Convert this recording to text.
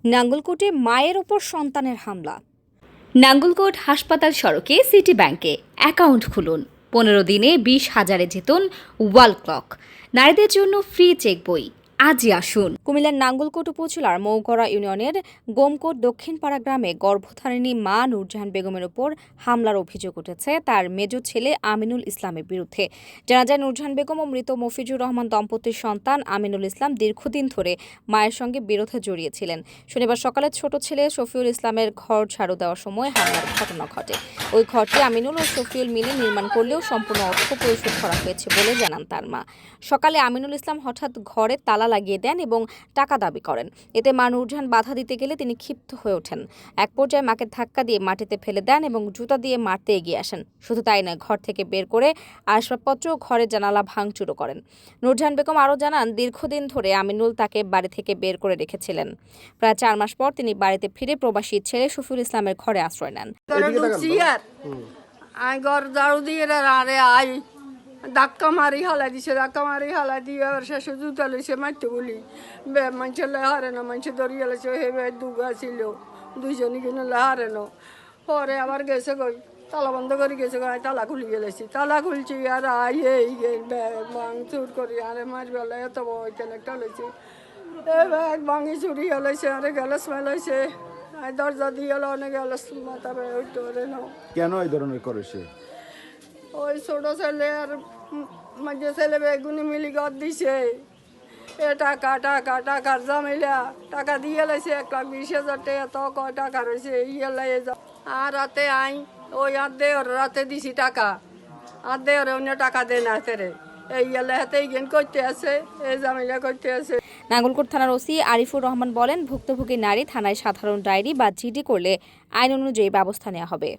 নাঙ্গলকোটে মায়ের ওপর সন্তানের হামলা। নাঙ্গলকোট হাসপাতাল সড়কে সিটি ব্যাংকে অ্যাকাউন্ট খুলুন। 15 দিনে 20,000-এ জিতুন ওয়াল ক্লক। নারীদের জন্য ফ্রি চেক বই। আজই আসুন। কুমিল্লার নাঙ্গলকোট উপজেলার মৌগড়া ইউনিয়নের গোমকোট দক্ষিণপাড়া গ্রামে গর্ভধারিণী মা নূরজাহান বেগমের ওপর হামলার অভিযোগ উঠেছে তার মেজ ছেলে আমিনুল ইসলামের বিরুদ্ধে। জানা যায়, নূরজাহান বেগম ও মৃত মফিজুর রহমান দম্পতির সন্তান আমিনুল ইসলাম দীর্ঘদিন ধরে মায়ের সঙ্গে বিরোধে জড়িয়েছিলেন। শনিবার সকালে ছোট ছেলে শফিউল ইসলামের ঘর ঝাড়ু দেওয়ার সময় হামলার ঘটনা ঘটে। ওই ঘরটি আমিনুল ও শফিউল মিলে নির্মাণ করলেও সম্পূর্ণ অর্থ পরিশোধ করা হয়েছে বলে জানান তার মা। সকালে আমিনুল ইসলাম হঠাৎ ঘরে তালা লাগিয়ে দেন এবং টাকা দাবি করেন। এতে মা নূরজাহান বাধা দিতে গেলে তিনি ক্ষিপ্ত হয়ে ওঠেন। এক পর্যায়ে মাকে ধাক্কা দিয়ে মাটিতে ফেলে দেন এবং জুতা দিয়ে মারতে এগিয়ে আসেন। শুধু তাই নয়, ঘর থেকে বের করে আসবাবপত্র ঘরের জানালা ভাঙচুরও করেন। নূরজাহান বেগম আরও জানান, দীর্ঘদিন ধরে আমিনুল তাকে বাড়ি থেকে বের করে রেখেছিলেন। প্রায় 4 মাস পর তিনি বাড়িতে ফিরে প্রবাসী ছেলে শফিউল ইসলামের ঘরে আশ্রয় নেন। ধাক্কা মারি হালাই দিয়ে আবার শেষে জুতা লইছে মারতে বলি মানুষের হারে না, মানুষের ধরিয়ে লাইছে হেবে দুগা ছিল দুইজনই কিনে হারে না। পরে আবার গেছে গই তালা বন্ধ করে গেছে গো, তালা খুলি গেলেছি, তালা খুলছি আর ভাঙচুর করি আরে মার বেলা এত একটা লইছে ব্যাগ ভাঙি চুরি হলাইছে আরে গ্যালাস মেলাইছে দরজা দিয়ে হলো অনেক গ্যালাস মাথা উঠতে পারে না। কেন এই ধরনের করে সে? ওই ছোট ছেলে আর মাঝে ছেলে বেগুনি মিলি ঘর দিছে এ টাকার জামিলা টাকা দিয়ে লাইছে 1,20,000 টাকা। তো কয় টাকা রয়েছে আর রাতে আই ওই আর দেওয়ার রাতে দিছি টাকা আর দেওয়ার অন্য টাকা দেয় না হাতে এই হাতেই গেন করতে আছে এই জামিলা করতে আছে। নাঙ্গলকোট থানার ওসি আরিফুর রহমান বলেন, ভুক্তভোগী নারী থানায় সাধারণ ডায়েরি বা জিডি করলে আইন অনুযায়ী ব্যবস্থা নেওয়া হবে।